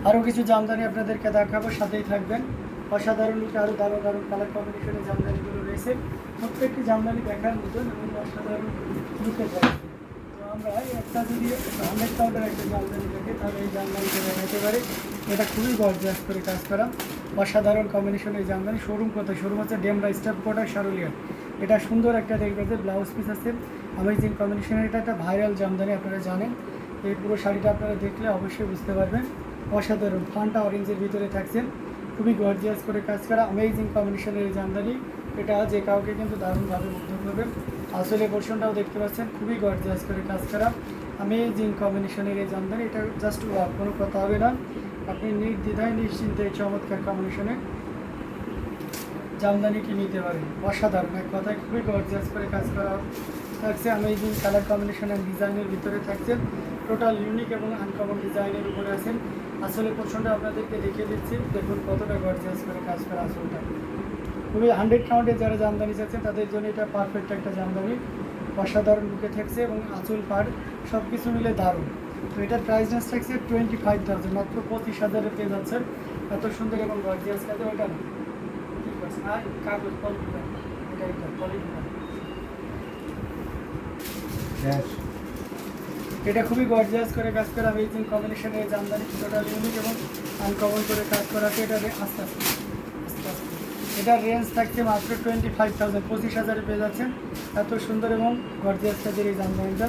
আরও কিছু জামদানি আপনাদেরকে দেখাবো, সাথেই থাকবেন। অসাধারণ লুকে আরও দারুণ দারুণ কালার কম্বিনেশনের জামদানিগুলো রয়েছে। প্রত্যেকটি জামদানি দেখার মতন এবং অসাধারণ লুকে থাকে। তো আমরা একটা যদি 100 কাউন্টার একটা জামদানি দেখে তাহলে এই জামদানিটা দেখাতে পারি। এটা খুবই গর্জিয়াস করে কাজ করা, অসাধারণ কম্বিনেশনের জামদানি। শোরুম কোথায়? শোরুম হচ্ছে ডেমরা স্টাফ কোয়ার্টার, সারুলিয়া। এটা সুন্দর একটা দেখবে যে ব্লাউজ পিস আছে, অ্যামেজিং কম্বিনেশনের। এটা একটা ভাইরাল জামদানি, আপনারা জানেন। এই পুরো শাড়িটা আপনারা দেখলে অবশ্যই বুঝতে পারবেন। অসাধারণ ফান্টা অরেঞ্জের ভিতরে থাকছেন, খুবই গর্জিয়াস করে কাজ করা, অ্যামেজিং কম্বিনেশনের এই জামদানি। এটা যে কাউকে কিন্তু দারুণভাবে মুগ্ধ করবে। আসলে পোর্শনটাও দেখতে পাচ্ছেন, খুবই গর্জিয়াস করে কাজ করা, অ্যামেজিং কম্বিনেশনের এই জামদানি। এটা জাস্ট ওয়াও, কোনো কথা হবে না। আপনি নির্দ্বিধায় নিশ্চিন্তে এই চমৎকার কম্বিনেশনে জামদানিটি নিতে পারেন। অসাধারণ, এক কথায় খুবই গর্জিয়াস করে কাজ করা থাকছে, অ্যামেজিং কালার কম্বিনেশন অ্যান্ড ডিজাইনের ভিতরে থাকছে। টোটাল ইউনিক এবং আনকমন ডিজাইনের উপরে আছেন। আসলে পোর্শনটা আপনাদেরকে দেখিয়ে দিচ্ছি, দেখুন কতটা গর্জিয়াস করে কাজ করা আসলটা। খুবই 100 কাউন্টে যারা জামদানি চাচ্ছেন তাদের জন্য এটা পারফেক্ট একটা জামদানি। অসাধারণ লুকে থাকছে এবং আঁচল পাড় সব কিছু মিলে দারুণ। তো এটার প্রাইস রেঞ্জ থাকছে 25,000, মাত্র 25,000-এ পেয়ে যাচ্ছেন। এত সুন্দর এবং গর্জিয়াস কাজে। ওইটা না, ঠিক আছে, আর কাগজ পলিটিকা, এটা পলিটিকা। এটা খুবই গর্জিয়াস করে কাজ করা, অ্যামেজিং কম্বিনেশনের জামদানি। টোটাল ইউনিক এবং আনকমন করে কাজ করা আছে। এটা আস্তে আস্তে আস্তে আস্তে এটার রেঞ্জ থাকছে মাত্র 25,000, 25,000-এ পেয়ে যাচ্ছেন। এত সুন্দর এবং গর্জিয়াস কাজের এই জামদানিটা।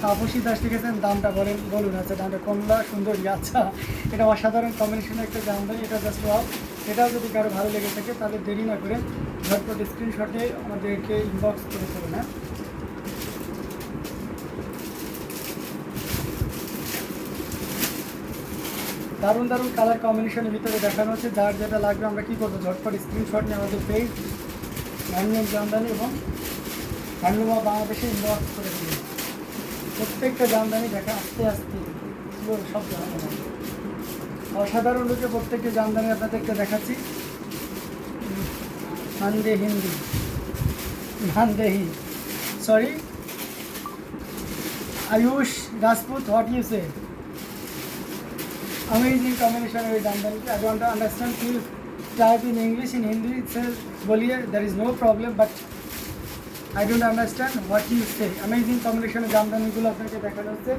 তাপসী দাস লিখেছেন, দামটা বলুন। আচ্ছা, দামটা কমলা সুন্দরী। আচ্ছা, এটা অসাধারণ কম্বিনেশনের একটা জামদানি। এটা জাস্ট ওয়াও। এটাও যদি কারো ভালো লেগে থাকে তাহলে দেরি না করে ঝটপট স্ক্রিনশটে আমাদেরকে ইনবক্স করে দেবেন। হ্যাঁ, দারুণ দারুণ কালার কম্বিনেশনের ভিতরে দেখানো হচ্ছে। যার যেটা লাগবে আমরা কী করবো, ঝটপট স্ক্রিনশট নিয়ে আমাদের পেজ হ্যান্ডলুম জামদানি এবং হ্যান্ডলুম অফ বাংলাদেশে ইনবক্স করে দিন। প্রত্যেকটা জামদানি দেখা আস্তে আস্তে সব জামদানি অসাধারণ রূপে প্রত্যেকটা জামদানি আপনাদেরকে দেখাচ্ছি। মানদেহি, sorry, Ayush Rajput, what you say? Amazing combination with Dandani. I don't understand. Please type in English. In Hindi it says बोलिए, there is no problem, but I don't understand what you say. Amazing combination of জামদানিগুলো আপনাকে দেখানো হচ্ছে।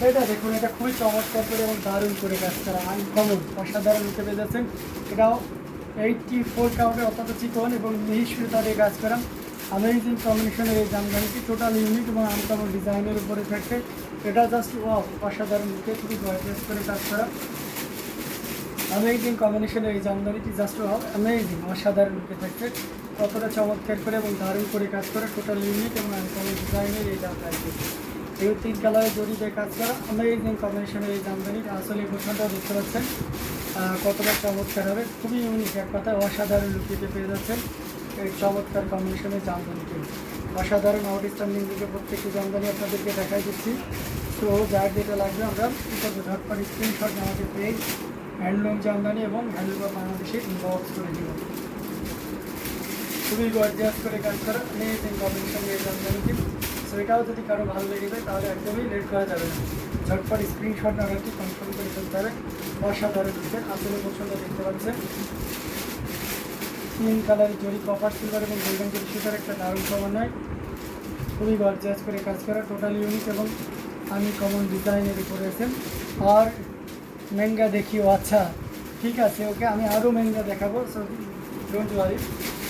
এটা দেখুন, এটা খুবই চমৎকার করে এবং দারুণ করে কাজ করা, আনকমন অসাধারণ হতে পেয়ে যাচ্ছেন। এটাও 84 কাউন্টে অত্যন্ত চিকন এবং মিহি সুতা দিয়ে কাজ করা, অ্যামেজিং কম্বিনেশনের এই জামদানিটি। টোটাল ইউনিক এবং আনকমন ডিজাইনের উপরে থাকছে। এটা জাস্ট ওয়াও, অসাধারণ লুকে খুবই গর্জিয়াস করে কাজ করা, অ্যামেজিং কম্বিনেশনের এই জামদানিটি। জাস্ট ওয়াও, অ্যামেজিং, অসাধারণ লুকে থাকছে। কতটা চমৎকার করে এবং দারুণ করে কাজ করা, টোটাল ইউনিক এবং আনকমন ডিজাইনের এই জামদানিটি। এই 3 কালারের জড়িতে কাজ করা, অ্যামেজিং কম্বিনেশনের এই জামদানিটা। আসলে এই পোশাকটাও দেখতে পাচ্ছেন কতটা চমৎকার হবে, খুবই ইউনিক, এক কথায় অসাধারণ লুকিতে পেয়ে যাচ্ছেন এই চমৎকার কম্বিনেশনের জামদানিটি। অসাধারণ আউটস্ট্যান্ডিং দিকে প্রত্যেকটি জামদানি আপনাদেরকে দেখাই দিচ্ছি। তো যার যেটা লাগবে আমরা কী করবো, ঝটপট স্ক্রিনশট আমাদের পেজ হ্যান্ডলুম জামদানি এবং হ্যান্ডলুম অফ বাংলাদেশে ইনবক্স করে দিব। খুবই গর্জিয়াস করে কাজ করা, অ্যামেজিং কম্বিনেশনের এই জামদানিটি। সো এটাও যদি কারো ভালো লেগে যায় তাহলে একদমই লেট করা যাবে না, ঝটপট স্ক্রিনশট নাম্বারটি কনফার্ম করে ফেলতে হবে। অসাধারণ দিচ্ছেন, আসলে পছন্দ দেখতে পাচ্ছেন। 3 কালারের জড়ি, কপার সিলভার এবং গোল্ডেন জড়ি সুতার একটা দারুণ সমন্বয়। খুবই গর্জিয়াস করে কাজ করা, টোটাল ইউনিক এবং আনকমন ডিজাইনের উপরে আছেন। আর মেঙ্গা দেখিও, আচ্ছা ঠিক আছে, ওকে, আমি আরও মেঙ্গা দেখাবো, সো ডোন্ট ওয়ারি।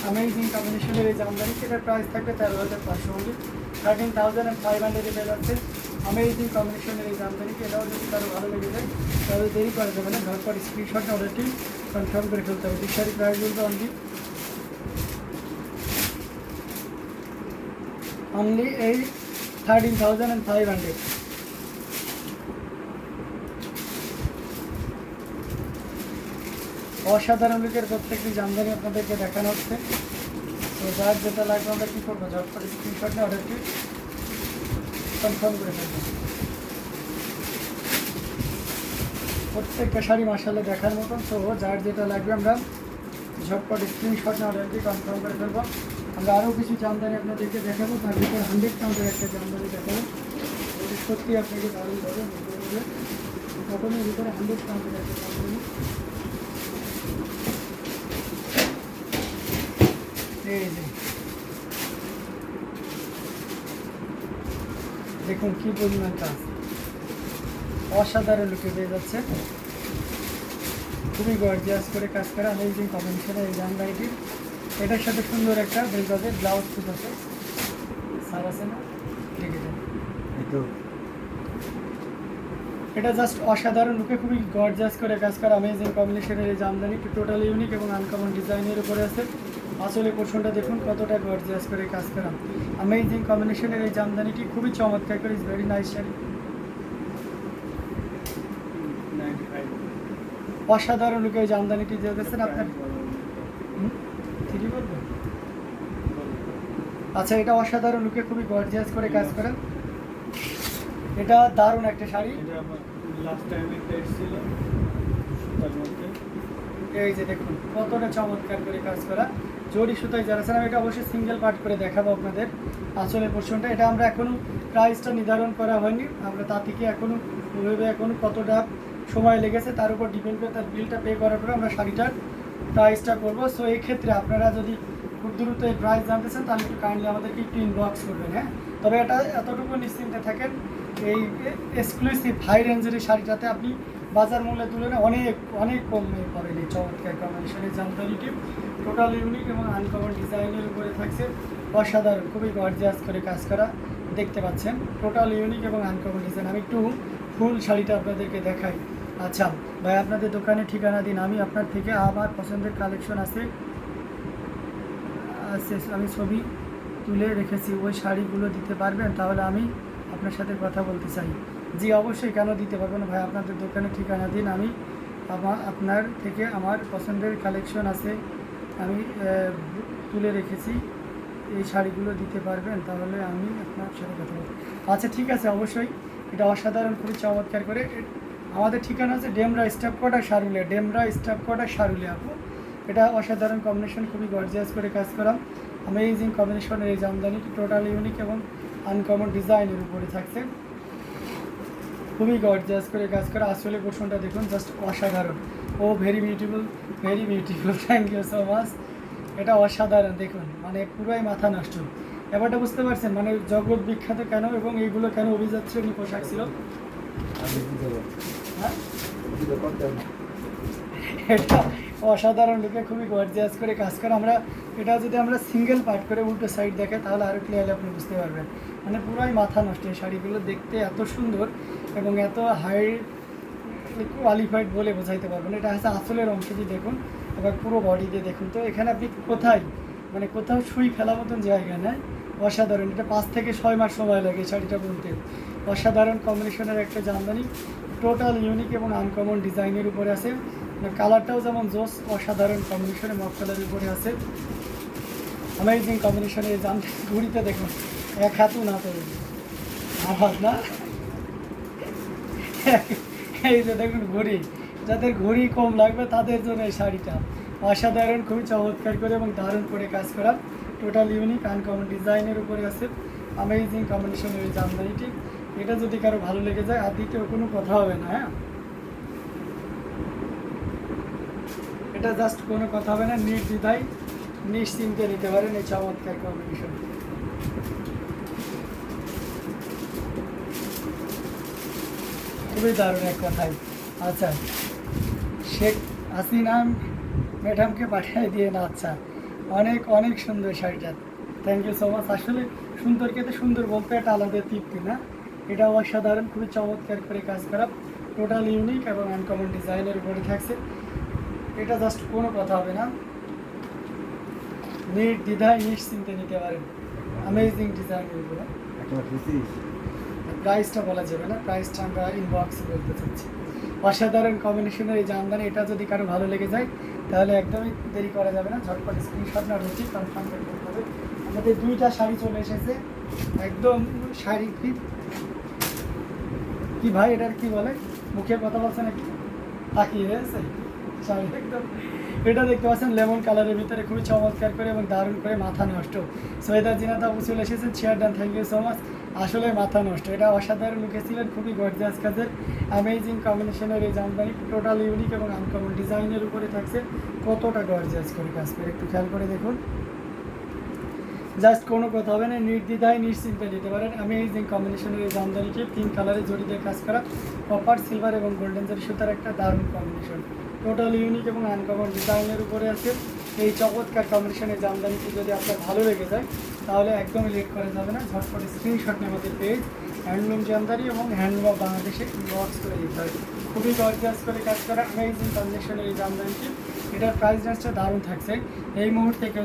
অ্যামেজিং কম্বিনেশনের এই জামদানি, সেটার প্রাইস থাকবে 13,500 অনলি, 13,500 পেয়ে যাচ্ছে। অ্যামেজিং কম্বিনেশনের এই জামদানিকে। এটাও যদি কারো ভালো লেগে যায় তাহলে দেরি করা যাবে না, ঝটপট স্ক্রিনশট অর্ডারটি কনফার্ম করে ফেলতে হবে। শাড়ি প্রাইস বলতে অনলি এই 13,500। অসাধারণ লুকের প্রত্যেকটি জামদানি আপনাদেরকে দেখানো হচ্ছে। তো যার যেটা লাগবে আমরা কী করবো, ঝটপট স্ক্রিনশট নিয়ে অর্ডারটি কনফার্ম করে ফেলবো। প্রত্যেকটা শাড়ি মাসাল্লাহ দেখার মতন। তো যার যেটা লাগবে আমরা ঝটপট স্ক্রিনশট নিয়ে অর্ডারটি কনফার্ম করে ফেলবো। আমরা আরও কিছু জামদানি আপনাদেরকে দেখাবো, তার ভিতরে 100 কাউন্টের একটা জামদানি দেখাবো। সত্যি আপনাকে দারুণ ভাবে কটনের ভিতরে 100% একটা কোম্পানি। এই যে দেখুন কি পরিমাণ কাজ, অসাধারণ লুকে পেয়ে যাচ্ছে, খুবই গর্জিয়াস করে কাজ করা, অ্যামেজিং কম্বিনেশনের এই জামদানিটির। এটার সাথে সুন্দর একটা বেলভাবের ব্লাউজ পিস আছে, সার আছে না, দেখে যান। এটা জাস্ট অসাধারণ লুকে খুবই গর্জিয়াস করে কাজ করা, অ্যামেজিং কম্বিনেশনের এই জামদানি, টোটালি ইউনিক এবং আনকমন ডিজাইনের উপরে আছে। আসলে পোর্শনটা দেখুন কতটা গর্জিয়াস করে কাজ করা, অ্যামেজিং কম্বিনেশনের এই জামদানিটি খুবই চমৎকার করে, ইজ ভেরি নাইস শাড়ি, অসাধারণ লুকে এই জামদানিটি যে দেখছেন আপনার। ঠিকই বলবেন। আচ্ছা, এটা অসাধারণ লুকে খুবই গর্জিয়াস করে কাজ করা, এটা দারুণ একটা শাড়ি। এই যে দেখুন কতটা চমৎকার করে কাজ করা, জরি সুতায় যারা আছেন, আমি এটা অবশ্যই সিঙ্গেল পার্ট করে দেখাবো আপনাদের আসলে পোর্শনটা। এটা আমরা এখনো প্রাইসটা নির্ধারণ করা হয়নি, আমরা তা থেকে এখনো ওইভাবে এখনো কতটা সময় লেগেছে তার উপর ডিপেন্ড করে, তার বিলটা পে করার পরে আমরা শাড়িটার প্রাইসটা করবো। সো এই ক্ষেত্রে আপনারা যদি খুব দ্রুত এই প্রাইস জানতে চান তাহলে একটু কাইন্ডলি আমাদেরকে একটু ইনবক্স করবেন। হ্যাঁ, তবে এটা এতটুকু নিশ্চিন্তে থাকেন, এই এক্সক্লুসিভ হাই রেঞ্জের এই শাড়িটাতে আপনি বাজার মূল্যের তুলনায় অনেক অনেক কমে পাবেন এই চমৎকার কম্বিনেশনের জামদানিটি। টোটাল ইউনিক এবং আনকমন ডিজাইনের উপরে থাকছে, অসাধারণ খুবই গর্জিয়াস করে কাজ করা, দেখতে পাচ্ছেন টোটাল ইউনিক এবং আনকমন ডিজাইন। আমি একটু ফুল শাড়িটা আপনাদেরকে দেখাই। আচ্ছা ভাই, আপনাদের দোকানে ঠিকানা দিন, আমি আপনার থেকে আমার পছন্দের কালেকশন আছে, আমি ছবি তুলে রেখেছি, ওই শাড়িগুলো দিতে পারবেন? তাহলে আমি আপনার সাথে কথা বলতে চাই। জি অবশ্যই, কেন দিতে পারবেন ভাই, আপনাদের দোকানে ঠিকানা দিন, আমি আপনার থেকে আমার পছন্দের কালেকশন আছে, আমি তুলে রেখেছি, এই শাড়িগুলো দিতে পারবেন? তাহলে আমি আপনার সাথে কথা বলব। আচ্ছা ঠিক আছে, অবশ্যই, এটা অসাধারণ খুবই চমৎকার করে। আমাদের ঠিকানা আছে Demra staff quarter Sarulia, Demra staff quarter Sarulia আপু। এটা অসাধারণ কম্বিনেশন, খুবই গর্জিয়াস করে কাজ করা, অ্যামেজিং কম্বিনেশনের এই জামদানিটি টোটাল ইউনিক এবং আনকমন ডিজাইনের উপরে থাকছে, খুবই গর্জিয়াস করে কাজ করা। আসলে পোর্শনটা দেখুন জাস্ট অসাধারণ, oh very beautiful, very beautiful, thank you so much. এটা অসাধারণ দেখুন, মানে পুরাই মাথা নষ্ট। ব্যাপারটা বুঝতে পারছেন, মানে জগৎ বিখ্যাত কেন এবং এইগুলো কেন অভিজাত শ্রেণী পোশাক ছিল। হ্যাঁ, এটা অসাধারণ লুকে খুবই গর্জিয়াস করে কাজ করে। আমরা এটা যদি আমরা সিঙ্গেল পার্ট করে উল্টো সাইড দেখে তাহলে আরও ক্লিয়ারলি আপনি বুঝতে পারবেন, মানে পুরাই মাথা নষ্ট। এই শাড়িগুলো দেখতে এত সুন্দর এবং এত হাই কোয়ালিফাইড বলে বোঝাইতে পারবেন। এটা হচ্ছে আসলের অংশ দিয়ে দেখুন, এবার পুরো বডি দিয়ে দেখুন, তো এখানে আপনি কোথায় মানে কোথাও সুই ফেলা মতন জায়গা নেয়, অসাধারণ। এটা 5 থেকে 6 মাস সময় লাগে শাড়িটা বুনতে। অসাধারণ কম্বিনেশনের একটা জামদানি, টোটাল ইউনিক এবং আনকমন ডিজাইনের উপরে আছে, কালারটাও যেমন জোস, অসাধারণ কম্বিনেশনে মফ কালারের উপরে আছে, অ্যামেজিং কম্বিনেশনে এই জামদানি। ঘুড়িতে দেখুন এক হাতও না তো আওয়াজ না, এই যে দেখুন ঘুড়ি, যাদের ঘুড়ি কম লাগবে তাদের জন্য এই শাড়িটা অসাধারণ, খুবই চমৎকার করে এবং দারুণ করে কাজ করা, টোটাল ইউনিক আনকমন ডিজাইনের উপরে আছে, অ্যামেজিং কম্বিনেশনের এই জামদানিটি। এটা যদি কারো ভালো লেগে যায় আর দ্বিতীয় কোনো কথা হবে না। হ্যাঁ, এটা জাস্ট কোনো কথা হবে না, নির্দ্বিধায় নিশ্চিন্তে নিতে পারেন এই চমৎকার কম্বিনেশন। খুবই দারুণ এক কথায়। আচ্ছা, শেখ হাসিনা ম্যাডামকে পাঠিয়ে দিয়ে না, আচ্ছা অনেক অনেক সুন্দর শাড়িটা, থ্যাংক ইউ সো মাচ। আসলে সুন্দরকে তো সুন্দর বলতে একটা আলাদা তৃপ্তি না, এটা অসাধারণ খুবই চমৎকার করে কাজ করা, টোটাল ইউনিক এবং আনকমন ডিজাইনের উপরে থাকছে। এটা জাস্ট কোনো কথা হবে না, নির্দ্বিধায় নিশ্চিন্তে নিতে পারেন, অ্যামেজিং ডিজাইনের উপরে। প্রাইসটা বলা যাবে না, প্রাইসটা আমরা ইনবক্সে বলতে চাচ্ছি। অসাধারণ কম্বিনেশনের এই জামদানি, এটা যদি কারো ভালো লেগে যায় তাহলে একদমই দেরি করা যাবে না, ঝটপট স্ক্রিনশট না রয়েছে কনফার্ম করতে হবে। আমাদের 2টা শাড়ি চলে এসেছে, একদম শাড়ি কি ভাই এটার কি বলে, মুখে কথা বলছে নাকি তাকিয়ে আছে শাড়ি একদম, এটা দেখতে পাচ্ছেন লেমন কালারের ভিতরে খুবই চমৎকার করে এবং দারুণ করে মাথা নষ্ট। সৈয়দা জিনাত আপু চলে এসেছেন, share done, thank you so much. আসলে মাথা নষ্ট, এটা অসাধারণ লুকে ছিলেন, খুবই গর্জিয়াস কাজের অ্যামেজিং কম্বিনেশনের এই জামদানি টোটাল ইউনিক এবং আনকমন ডিজাইনের উপরে থাকছে। কতটা গর্জিয়াস করে কাজ করে একটু খেয়াল করে দেখুন, জাস্ট কোনো কথা হবে না, নির্দ্বিধায় নিশ্চিন্তে দিতে পারেন। অ্যামেজিং কম্বিনেশনের এই জামদানিটি 3 কালারে জড়ি দিয়ে কাজ করা, কপার, সিলভার এবং গোল্ডেন জারি সুতার একটা দারুণ কম্বিনেশন, টোটাল ইউনিক এবং আনকমন ডিজাইনের উপরে আছে। এই চমৎকার কম্বিনেশনের জামদানিটি যদি আপনার ভালো লেগে যায় তাহলে একদমই লেট করা যাবে না, ঝটপট স্ক্রিনশট নিয়ে আমাদের পেজ হ্যান্ডলুম জামদানি এবং হ্যান্ডলুম অফ বাংলাদেশে ইনবক্স করে দিতে হয়। খুবই গর্জিয়াস করে কাজ করা অ্যামেজিং কম্বিনেশনের এই জামদানিটি, এটার প্রাইস রেঞ্জটা দারুণ থাকছে। এই মুহূর্তে কেউ